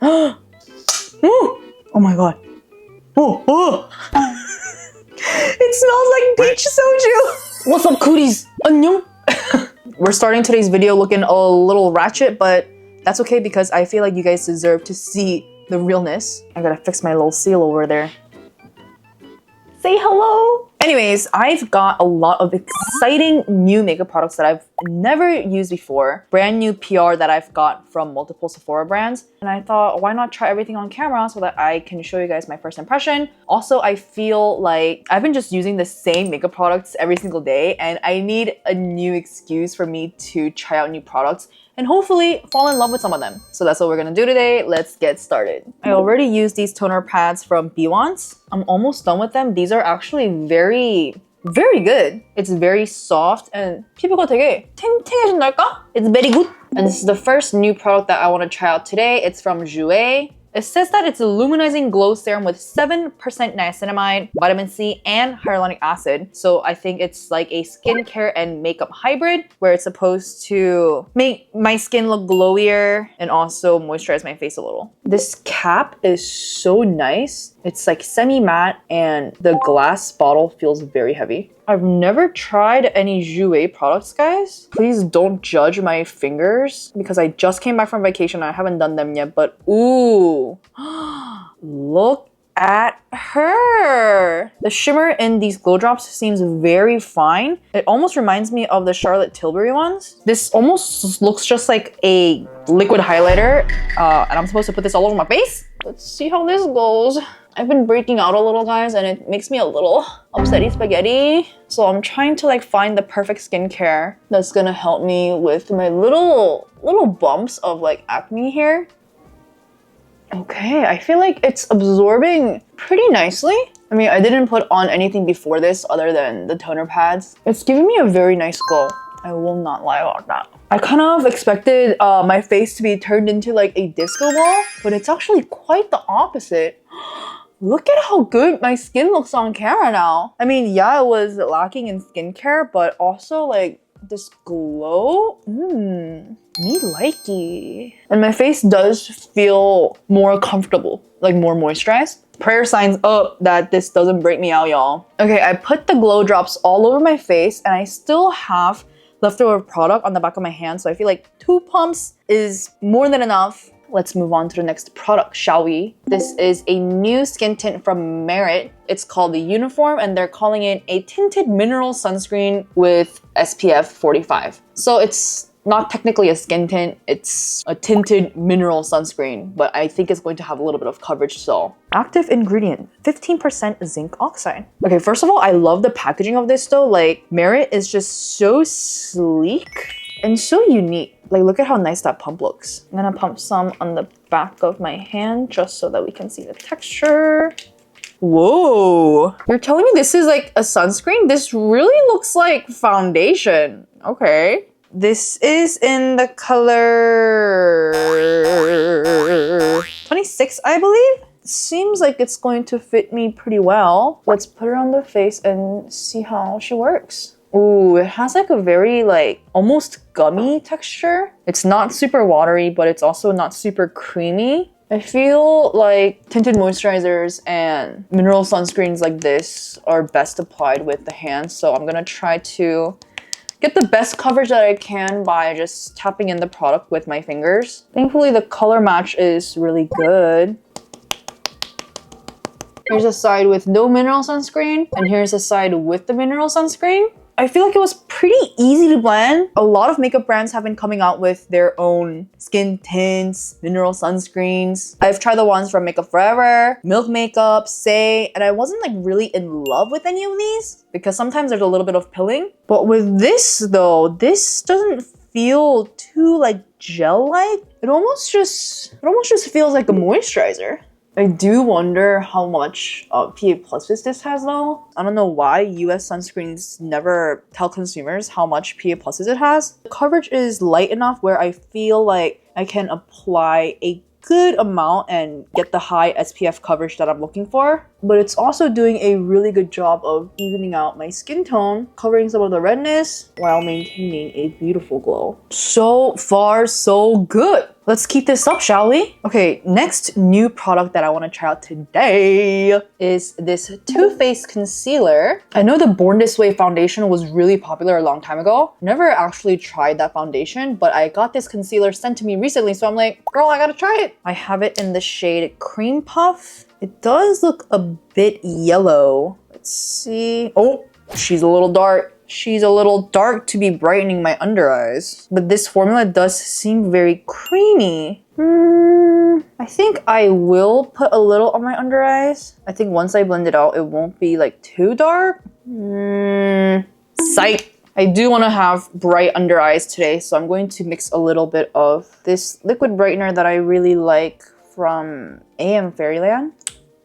Oh my god. Oh. It smells like peach soju. What's up, cooties? 안녕? We're starting today's video looking a little ratchet, but that's okay because I feel like you guys deserve to see the realness. I gotta fix my little seal over there. Say hello! Anyways, I've got a lot of exciting new makeup products that I've never used before. Brand new PR that I've got from multiple Sephora brands. And I thought, why not try everything on camera so that I can show you guys my first impression. Also, I feel like I've been just using the same makeup products every single day and I need a new excuse for me to try out new products and hopefully fall in love with some of them. So that's what we're gonna do today. Let's get started. I already used these toner pads from Bwans. I'm almost done with them. These are actually very good. It's very soft and 피부가 되게 탱탱해진달까? It's very good. And this is the first new product that I want to try out today. It's from Jouer. It says that it's a luminizing glow serum with 7% niacinamide, vitamin C, and hyaluronic acid. So I think it's like a skincare and makeup hybrid where it's supposed to make my skin look glowier and also moisturize my face a little. This cap is so nice. It's like semi-matte and the glass bottle feels very heavy. I've never tried any Jouer products, guys. Please don't judge my fingers because I just came back from vacation. I haven't done them yet, but ooh, look at her. The shimmer in these glow drops seems very fine. It almost reminds me of the Charlotte Tilbury ones. This almost looks just like a liquid highlighter, and I'm supposed to put this all over my face. Let's see how this goes. I've been breaking out a little, guys, and it makes me a little upsetty spaghetti. So I'm trying to like find the perfect skincare that's gonna help me with my little bumps of like acne here. Okay, I feel like it's absorbing pretty nicely. I mean, I didn't put on anything before this other than the toner pads. It's giving me a very nice glow. I will not lie about that. I kind of expected my face to be turned into like a disco ball, but it's actually quite the opposite. Look at how good my skin looks on camera now. I mean, yeah, it was lacking in skincare, but also like this glow, me likey. And my face does feel more comfortable, like more moisturized. Prayer signs up that this doesn't break me out, y'all. Okay, I put the glow drops all over my face and I still have leftover product on the back of my hand, so I feel like 2 pumps is more than enough. Let's move on to the next product, shall we? This is a new skin tint from Merit. It's called the Uniform and they're calling it a tinted mineral sunscreen with SPF 45. So it's not technically a skin tint, it's a tinted mineral sunscreen, but I think it's going to have a little bit of coverage still. Active ingredient, 15% zinc oxide. Okay, first of all, I love the packaging of this though. Like, Merit is just so sleek and so unique. Like, look at how nice that pump looks. I'm gonna pump some on the back of my hand just so that we can see the texture. Whoa! You're telling me this is like a sunscreen? This really looks like foundation. Okay. This is in the color 26, I believe. Seems like it's going to fit me pretty well. Let's put her on the face and see how she works. Ooh, it has like a very like almost gummy texture. It's not super watery, but it's also not super creamy. I feel like tinted moisturizers and mineral sunscreens like this are best applied with the hands. So I'm gonna try to get the best coverage that I can by just tapping in the product with my fingers. Thankfully, the color match is really good. Here's a side with no mineral sunscreen, and here's a side with the mineral sunscreen. I feel like it was pretty easy to blend. A lot of makeup brands have been coming out with their own skin tints, mineral sunscreens. I've tried the ones from Makeup Forever, Milk Makeup, Say, and I wasn't like really in love with any of these because sometimes there's a little bit of pilling. But with this though, this doesn't feel too like gel-like. It almost just feels like a moisturizer. I do wonder how much PA+ this has though. I don't know why US sunscreens never tell consumers how much PA+ it has. The coverage is light enough where I feel like I can apply a good amount and get the high SPF coverage that I'm looking for. But it's also doing a really good job of evening out my skin tone, covering some of the redness while maintaining a beautiful glow. So far, so good. Let's keep this up, shall we? Okay, next new product that I want to try out today is this Too Faced concealer. I know the Born This Way foundation was really popular a long time ago. Never actually tried that foundation, but I got this concealer sent to me recently, so I'm like, girl, I gotta try it. I have it in the shade Cream Puff. It does look a bit yellow. Let's see. Oh, she's a little dark. She's a little dark to be brightening my under eyes. But this formula does seem very creamy. I think I will put a little on my under eyes. I think once I blend it out, it won't be like too dark. Sight. I do want to have bright under eyes today, so I'm going to mix a little bit of this liquid brightener that I really like from AM Fairyland.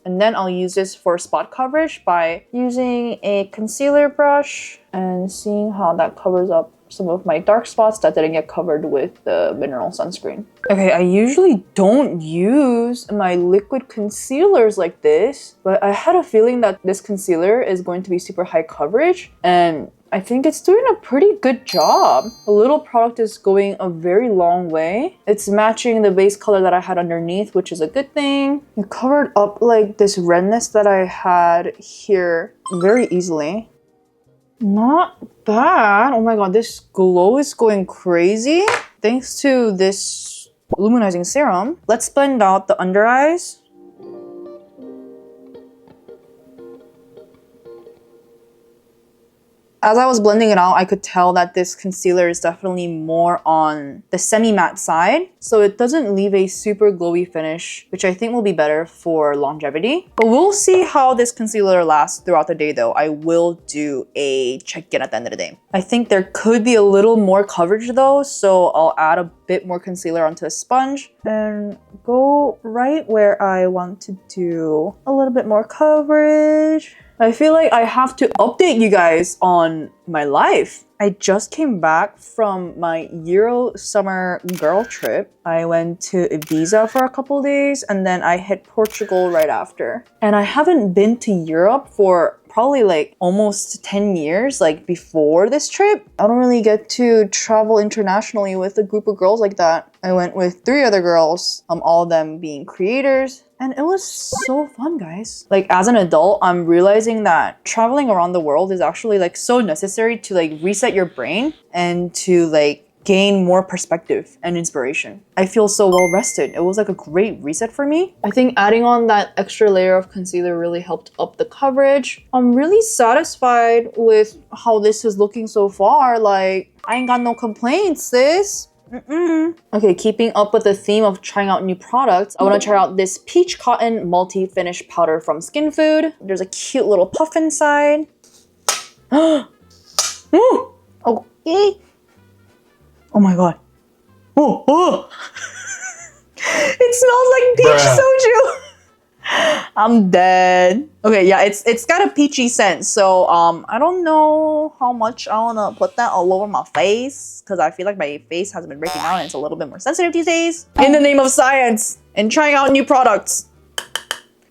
And then I'll use this for spot coverage by using a concealer brush and seeing how that covers up some of my dark spots that didn't get covered with the mineral sunscreen. Okay, I usually don't use my liquid concealers like this, but I had a feeling that this concealer is going to be super high coverage, and I think it's doing a pretty good job. A little product is going a very long way. It's matching the base color that I had underneath, which is a good thing. It covered up like this redness that I had here very easily. Not bad. Oh my god, this glow is going crazy. Thanks to this illuminizing serum. Let's blend out the under eyes. As I was blending it out, I could tell that this concealer is definitely more on the semi-matte side. So it doesn't leave a super glowy finish, which I think will be better for longevity. But we'll see how this concealer lasts throughout the day though. I will do a check-in at the end of the day. I think there could be a little more coverage though, so I'll add a bit more concealer onto a sponge and go right where I want to do a little bit more coverage. I feel like I have to update you guys on my life. I just came back from my Euro summer girl trip. I went to Ibiza for a couple days and then I hit Portugal right after. And I haven't been to Europe for probably like almost 10 years, like before this trip. I don't really get to travel internationally with a group of girls like that. I went with 3 other girls, all of them being creators. And it was so fun, guys. Like as an adult, I'm realizing that traveling around the world is actually like so necessary to like reset your brain and to like gain more perspective and inspiration. I feel so well rested. It was like a great reset for me. I think adding on that extra layer of concealer really helped up the coverage. I'm really satisfied with how this is looking so far. Like, I ain't got no complaints, sis. Okay, keeping up with the theme of trying out new products, I want to try out this Peach Cotton Multi-Finish Powder from Skin Food. There's a cute little puff inside. Okay. Oh my god. Oh! It smells like peach soju! I'm dead. Okay, yeah, it's got a peachy scent, so I don't know how much I wanna put that all over my face because I feel like my face has been breaking out and it's a little bit more sensitive these days. In the name of science and trying out new products,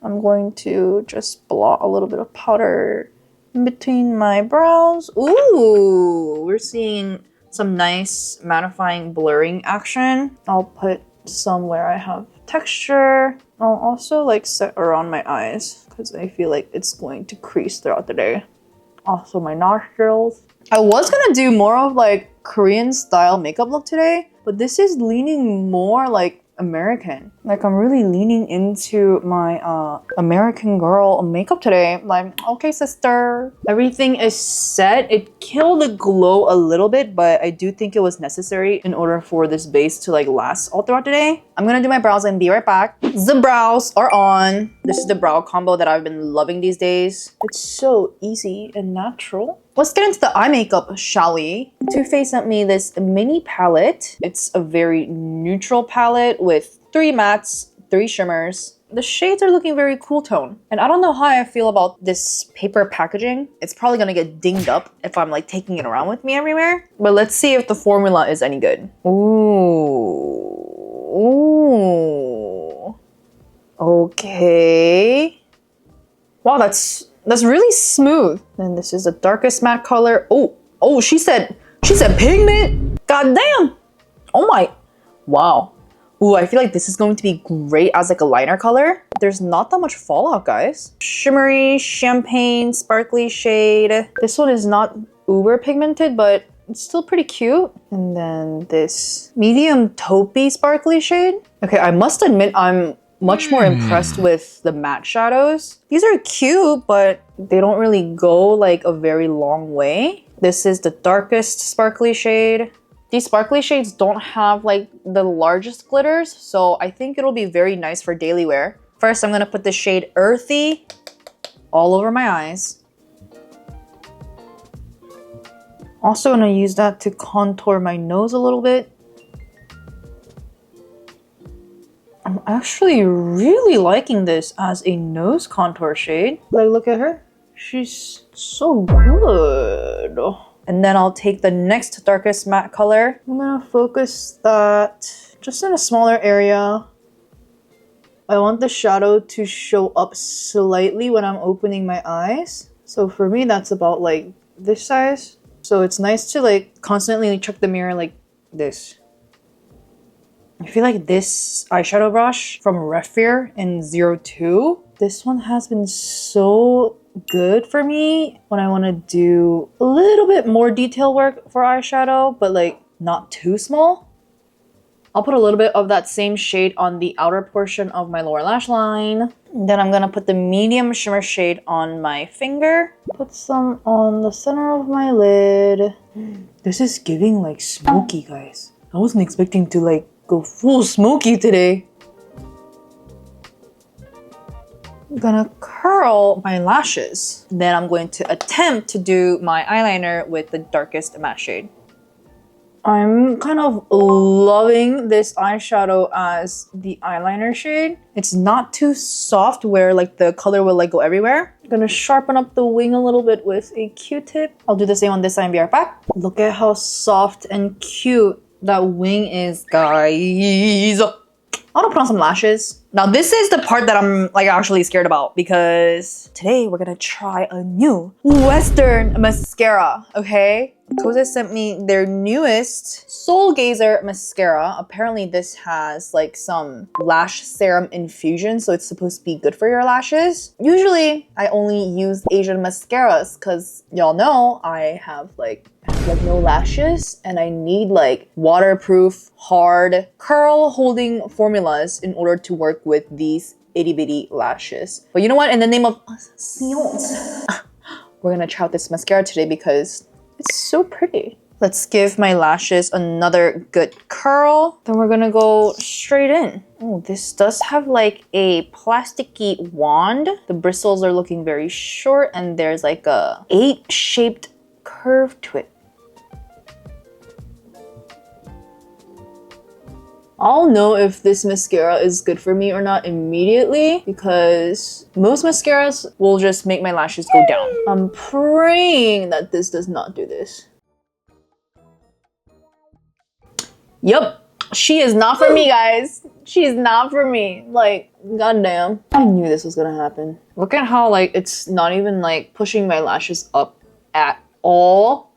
I'm going to just blot a little bit of powder in between my brows. Ooh, we're seeing some nice mattifying blurring action. I'll put some where I have texture. I'll also like set around my eyes because I feel like it's going to crease throughout the day. Also my nostrils. I was gonna do more of like Korean style makeup look today, but this is leaning more like American. Like I'm really leaning into my American girl makeup today. Like, okay sister. Everything is set. It killed the glow a little bit, but I do think it was necessary in order for this base to like last all throughout the day. I'm gonna do my brows and be right back. The brows are on. This is the brow combo that I've been loving these days. It's so easy and natural. Let's get into the eye makeup, shall we? Too Faced sent me this mini palette. It's a very neutral palette with 3 mattes, 3 shimmers. The shades are looking very cool tone. And I don't know how I feel about this paper packaging. It's probably gonna get dinged up if I'm like taking it around with me everywhere. But let's see if the formula is any good. Ooh. Okay. Wow, that's really smooth. And this is the darkest matte color. Oh, she said pigment. God damn. Oh my, wow. Ooh, I feel like this is going to be great as like a liner color. There's not that much fallout, guys. Shimmery, champagne, sparkly shade. This one is not uber pigmented, but it's still pretty cute. And then this medium taupey sparkly shade. Okay, I must admit I'm much more impressed with the matte shadows. These are cute, but they don't really go like a very long way. This is the darkest sparkly shade. These sparkly shades don't have like the largest glitters, so I think it'll be very nice for daily wear. First, I'm gonna put the shade Earthy all over my eyes. Also gonna use that to contour my nose a little bit. I'm actually really liking this as a nose contour shade. Like, look at her. She's so good. And then I'll take the next darkest matte color. I'm gonna focus that just in a smaller area. I want the shadow to show up slightly when I'm opening my eyes. So for me, that's about like this size. So it's nice to like constantly check the mirror like this. I feel like this eyeshadow brush from Refir in 02, this one has been so good for me when I want to do a little bit more detail work for eyeshadow, but like not too small. I'll put a little bit of that same shade on the outer portion of my lower lash line. Then I'm gonna put the medium shimmer shade on my finger. Put some on the center of my lid. This is giving like smoky, guys. I wasn't expecting to like go full smoky today. I'm gonna curl my lashes. Then I'm going to attempt to do my eyeliner with the darkest matte shade. I'm kind of loving this eyeshadow as the eyeliner shade. It's not too soft where like the color will like go everywhere. I'm gonna sharpen up the wing a little bit with a Q-tip. I'll do the same on this side and be right back. Look at how soft and cute that wing is, guys. I want to put on some lashes. Now this is the part that I'm like actually scared about because today we're gonna try a new Western mascara, okay? Kose sent me their newest Soul Gazer mascara. Apparently this has like some lash serum infusion, so it's supposed to be good for your lashes. Usually I only use Asian mascaras because y'all know I have like no lashes and I need like waterproof, hard, curl holding formulas in order to work with these itty bitty lashes. But you know what? In the name of science, we're gonna try out this mascara today because it's so pretty. Let's give my lashes another good curl. Then we're gonna go straight in. Oh, this does have like a plasticky wand. The bristles are looking very short and there's like a 8-shaped curve to it. I'll know if this mascara is good for me or not immediately because most mascaras will just make my lashes go down. I'm praying that this does not do this. Yup, she is not for me, guys. She's not for me. Like, goddamn. I knew this was gonna happen. Look at how like it's not even like pushing my lashes up at all.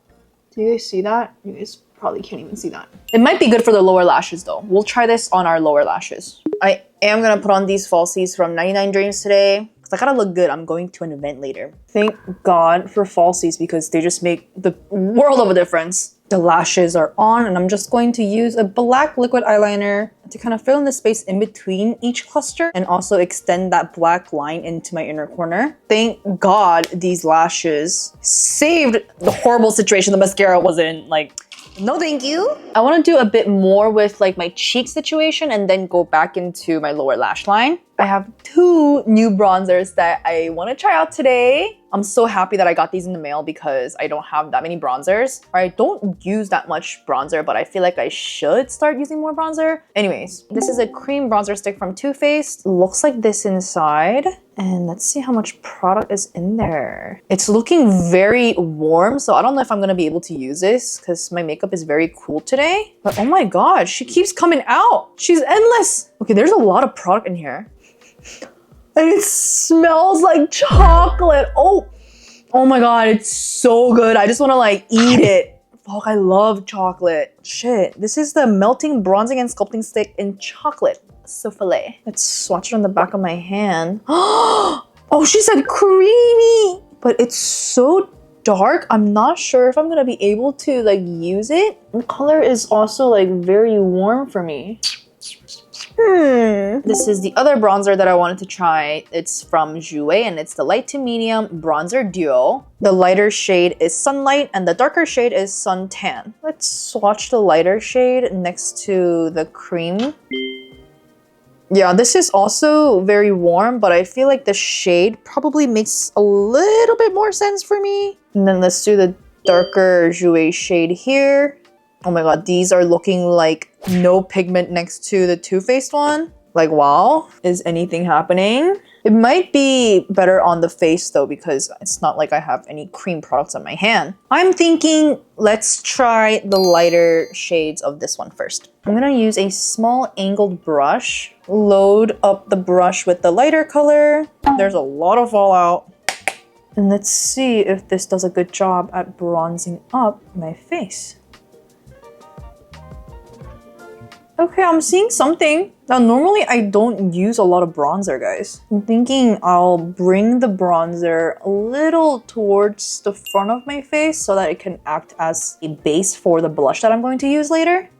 Do you guys see that? You guys probably can't even see that. It might be good for the lower lashes though. We'll try this on our lower lashes. I am gonna put on these falsies from 99 Dreams today because I gotta look good. I'm going to an event later. Thank God for falsies because they just make the world of a difference. The lashes are on and I'm just going to use a black liquid eyeliner to kind of fill in the space in between each cluster and also extend that black line into my inner corner. Thank God these lashes saved the horrible situation the mascara was in. Like, no thank you. I want to do a bit more with like my cheek situation and then go back into my lower lash line. I have 2 new bronzers that I want to try out today. I'm so happy that I got these in the mail because I don't have that many bronzers. Or I don't use that much bronzer, but I feel like I should start using more bronzer. Anyways, this is a cream bronzer stick from Too Faced. Looks like this inside. And let's see how much product is in there. It's looking very warm, so I don't know if I'm gonna be able to use this because my makeup is very cool today. But oh my God, she keeps coming out. She's endless. Okay, there's a lot of product in here. And it smells like chocolate. Oh my God, it's so good. I just wanna like eat it. Fuck, I love chocolate. shit. This is the melting bronzing and sculpting stick in chocolate souffle. Let's swatch it on the back of my hand. Oh, she said creamy, but it's so dark. I'm not sure if I'm gonna be able to like use it. The color is also like very warm for me. This is the other bronzer that I wanted to try. It's from Jouer and it's the light to medium bronzer duo. The lighter shade is Sunlight and the darker shade is Suntan. Let's swatch the lighter shade next to the cream. Yeah, this is also very warm, but I feel like the shade probably makes a little bit more sense for me. And then let's do the darker Jouer shade here. Oh my god, these are looking like no pigment next to the Too Faced one. Like, wow, is anything happening? It might be better on the face though, because it's not like I have any cream products on my hand. I'm thinking let's try the lighter shades of this one first. I'm gonna use a small angled brush, load up the brush with the lighter color. There's a lot of fallout. And let's see if this does a good job at bronzing up my face. Okay, I'm seeing something. Now, normally I don't use a lot of bronzer, guys. I'm thinking I'll bring the bronzer a little towards the front of my face so that it can act as a base for the blush that I'm going to use later.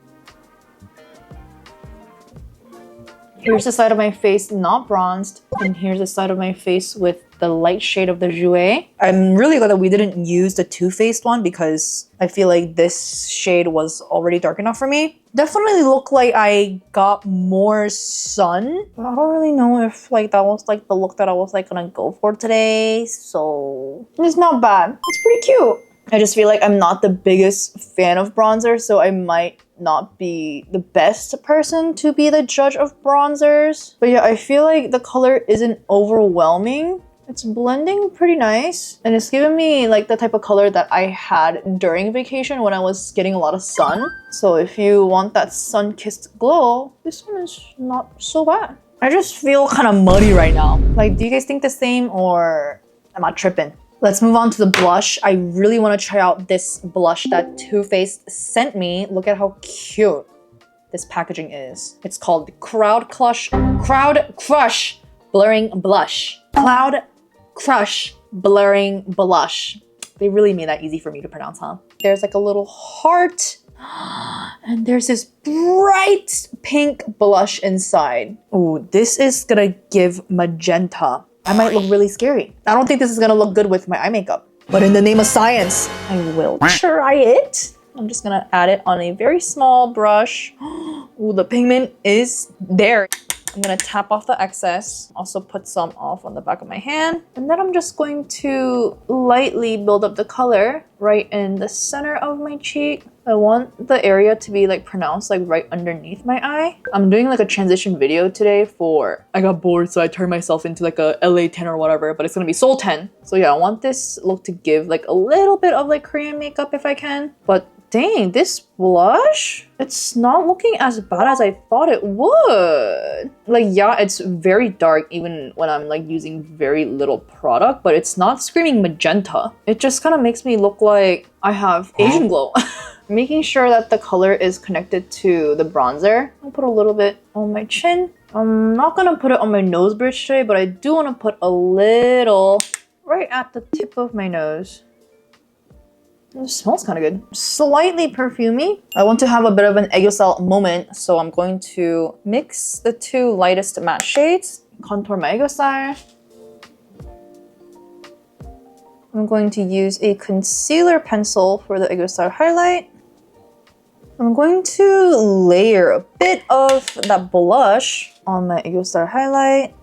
Here's the side of my face not bronzed, and here's the side of my face with the light shade of the Jouer. I'm really glad that we didn't use the Too Faced one because I feel like this shade was already dark enough for me. Definitely look like I got more sun, but I don't really know if like that was like the look that I was like gonna go for today. So it's not bad. It's pretty cute. I just feel like I'm not the biggest fan of bronzer, so I might not be the best person to be the judge of bronzers. But yeah, I feel like the color isn't overwhelming. It's blending pretty nice, and it's giving me like the type of color that I had during vacation when I was getting a lot of sun. So if you want that sun-kissed glow, this one is not so bad. I just feel kind of muddy right now. Like, do you guys think the same, or am I tripping? Let's move on to the blush. I really want to try out this blush that Too Faced sent me. Look at how cute this packaging is. It's called Crowd Crush Blurring Blush. Cloud Crush Blurring Blush. They really made that easy for me to pronounce, huh? There's like a little heart, and there's this bright pink blush inside. Ooh, this is gonna give magenta. I might look really scary. I don't think this is gonna look good with my eye makeup, but in the name of science, I will try it. I'm just gonna add it on a very small brush. Ooh, the pigment is there. I'm gonna tap off the excess, also put some off on the back of my hand, and then I'm just going to lightly build up the color right in the center of my cheek. I want the area to be like pronounced like right underneath my eye. I'm doing like a transition video today for, I got bored so I turned myself into like a LA 10 or whatever, but it's gonna be Seoul 10. So yeah, I want this look to give like a little bit of like Korean makeup if I can, but dang, this blush, it's not looking as bad as I thought it would. Like, yeah, it's very dark even when I'm like using very little product, but it's not screaming magenta. It just kind of makes me look like I have Asian glow. Making sure that the color is connected to the bronzer. I'll put a little bit on my chin. I'm not gonna put it on my nose bridge today, but I do want to put a little right at the tip of my nose. It smells kind of good. Slightly perfumey. I want to have a bit of an aegyo-sal moment, so I'm going to mix the two lightest matte shades, contour my aegyo-sal. I'm going to use a concealer pencil for the aegyo-sal highlight. I'm going to layer a bit of that blush on my aegyo-sal highlight.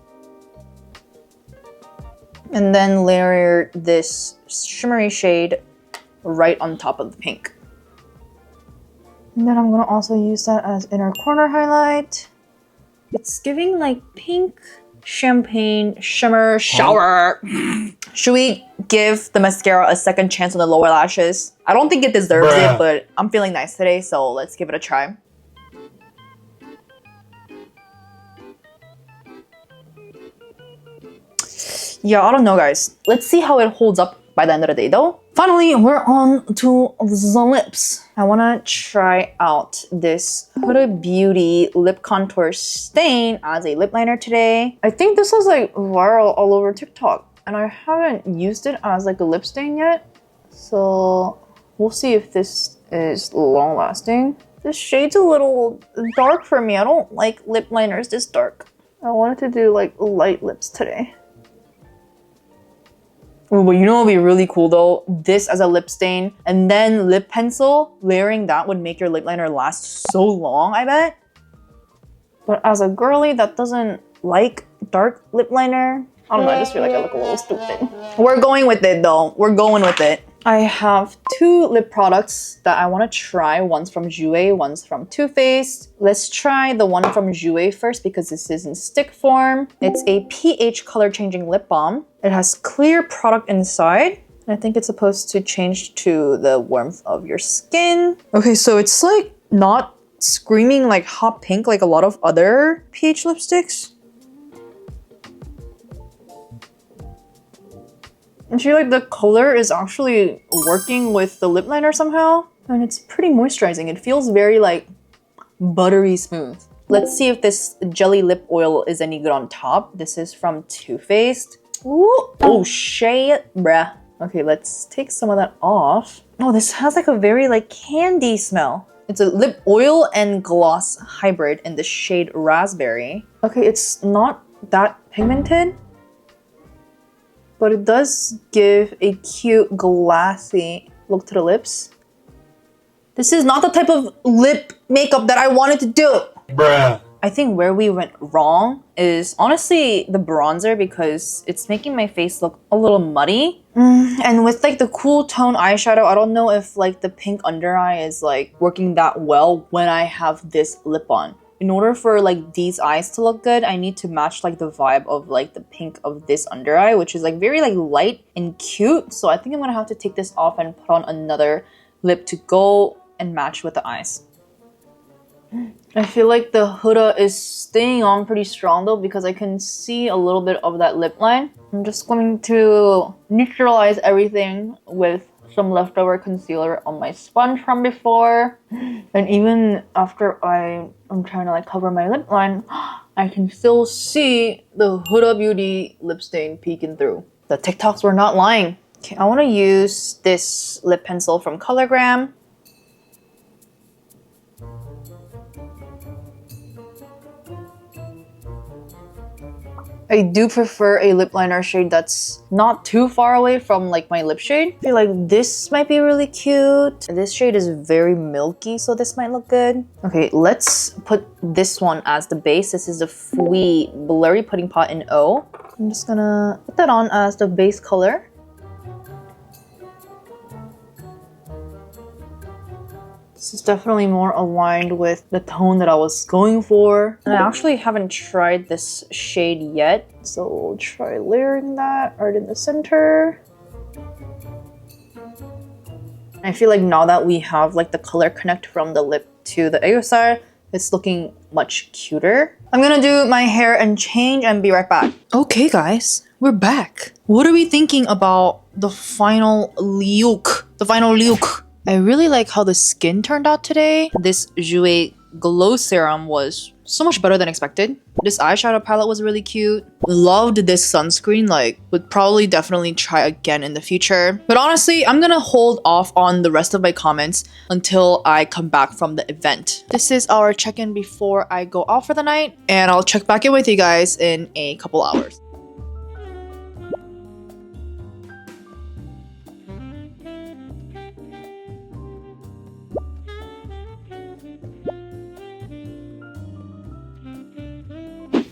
And then layer this shimmery shade right on top of the pink. And then I'm gonna also use that as inner corner highlight. It's giving like pink champagne shimmer shower. Should we give the mascara a second chance on the lower lashes? I don't think it deserves it, but I'm feeling nice today, so let's give it a try. Yeah, I don't know, guys. Let's see how it holds up by the end of the day though. Finally, we're on to the lips. I wanna try out this Huda Beauty lip contour stain as a lip liner today. I think this was like viral all over TikTok and I haven't used it as like a lip stain yet. So we'll see if this is long lasting. This shade's a little dark for me. I don't like lip liners this dark. I wanted to do like light lips today. Oh, but you know what would be really cool though? This as a lip stain and then lip pencil, layering that would make your lip liner last so long, I bet. But as a girly that doesn't like dark lip liner, I don't know, I just feel like I look a little stupid. We're going with it though. We're going with it. I have two lip products that I want to try. One's from Jouer, one's from Too Faced. Let's try the one from Jouer first because this is in stick form. It's a pH color changing lip balm. It has clear product inside. I think it's supposed to change to the warmth of your skin. Okay, so it's like not screaming like hot pink like a lot of other pH lipsticks. I feel like the color is actually working with the lip liner somehow. And it's pretty moisturizing. It feels very like buttery smooth. Let's see if this jelly lip oil is any good on top. This is from Too Faced. Ooh, oh shit, bruh. Okay, let's take some of that off. Oh, this has like a very like candy smell. It's a lip oil and gloss hybrid in the shade Raspberry. Okay, it's not that pigmented, but it does give a cute glassy look to the lips. This is not the type of lip makeup that I wanted to do. Bruh. I think where we went wrong is honestly the bronzer because it's making my face look a little muddy. And with like the cool tone eyeshadow, I don't know if like the pink under eye is like working that well when I have this lip on. In order for like these eyes to look good, I need to match like the vibe of like the pink of this under eye, which is like very like light and cute. So I think I'm gonna have to take this off and put on another lip to go and match with the eyes. I feel like the Huda is staying on pretty strong though because I can see a little bit of that lip line. I'm just going to neutralize everything with some leftover concealer on my sponge from before. And even after I'm trying to like cover my lip line, I can still see the Huda Beauty lip stain peeking through. The TikToks were not lying. Okay, I want to use this lip pencil from Colorgram. I do prefer a lip liner shade that's not too far away from like my lip shade. I feel like this might be really cute. This shade is very milky, so this might look good. Okay, let's put this one as the base. This is the Fui Blurry Pudding Pot in O. I'm just gonna put that on as the base color. This is definitely more aligned with the tone that I was going for. And I actually haven't tried this shade yet, so we'll try layering that right in the center. I feel like now that we have like the color connect from the lip to the aegyo-sal, it's looking much cuter. I'm gonna do my hair and change and be right back. Okay guys, we're back. What are we thinking about the final look? I really like how the skin turned out today. This Jouer Glow Serum was so much better than expected. This eyeshadow palette was really cute. Loved this sunscreen, like would probably definitely try again in the future. But honestly, I'm gonna hold off on the rest of my comments until I come back from the event. This is our check-in before I go out for the night, and I'll check back in with you guys in a couple hours.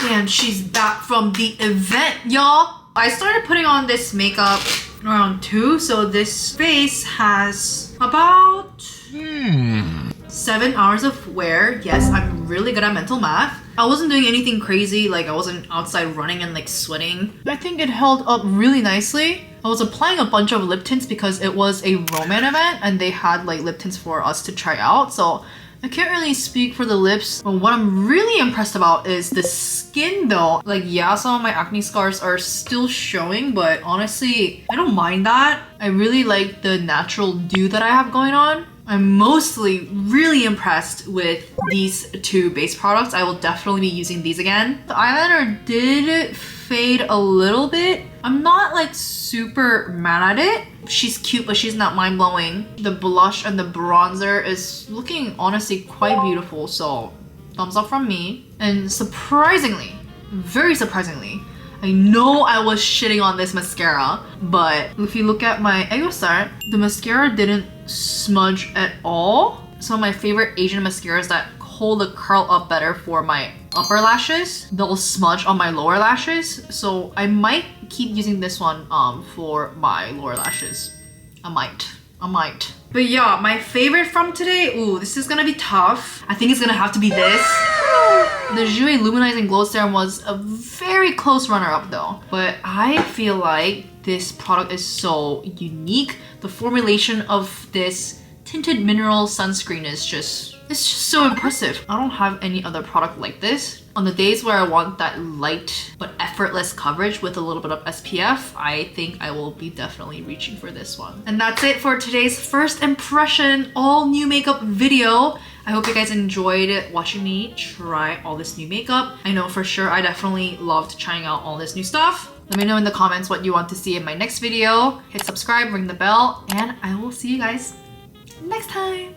And she's back from the event, y'all. I started putting on this makeup around 2, so this face has about 7 hours of wear. Yes, I'm really good at mental math. I wasn't doing anything crazy, like I wasn't outside running and like sweating. I think it held up really nicely. I was applying a bunch of lip tints because it was a Roman event and they had like lip tints for us to try out. So I can't really speak for the lips, but what I'm really impressed about is the skin though. Like, yeah, some of my acne scars are still showing, but honestly, I don't mind that. I really like the natural dew that I have going on. I'm mostly really impressed with these two base products. I will definitely be using these again. The eyeliner did fade a little bit. I'm not like super mad at it. She's cute, but she's not mind-blowing. The blush and the bronzer is looking honestly quite beautiful, so thumbs up from me. And surprisingly, very surprisingly, I know I was shitting on this mascara, but if you look at my aegyo-sal, the mascara didn't smudge at all. Some of my favorite Asian mascaras that hold the curl up better for my upper lashes, they'll smudge on my lower lashes. So I might keep using this one for my lower lashes. I might. But yeah, my favorite from today, ooh, this is gonna be tough. I think it's gonna have to be this. The Jouer Luminizing Glow Serum was a very close runner-up though. But I feel like this product is so unique. The formulation of this tinted mineral sunscreen is just, it's just so impressive. I don't have any other product like this. On the days where I want that light but effortless coverage with a little bit of SPF, I think I will be definitely reaching for this one. And that's it for today's first impression all new makeup video. I hope you guys enjoyed watching me try all this new makeup. I know for sure I definitely loved trying out all this new stuff. Let me know in the comments what you want to see in my next video. Hit subscribe, ring the bell, and I will see you guys next time.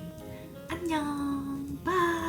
안녕. Bye.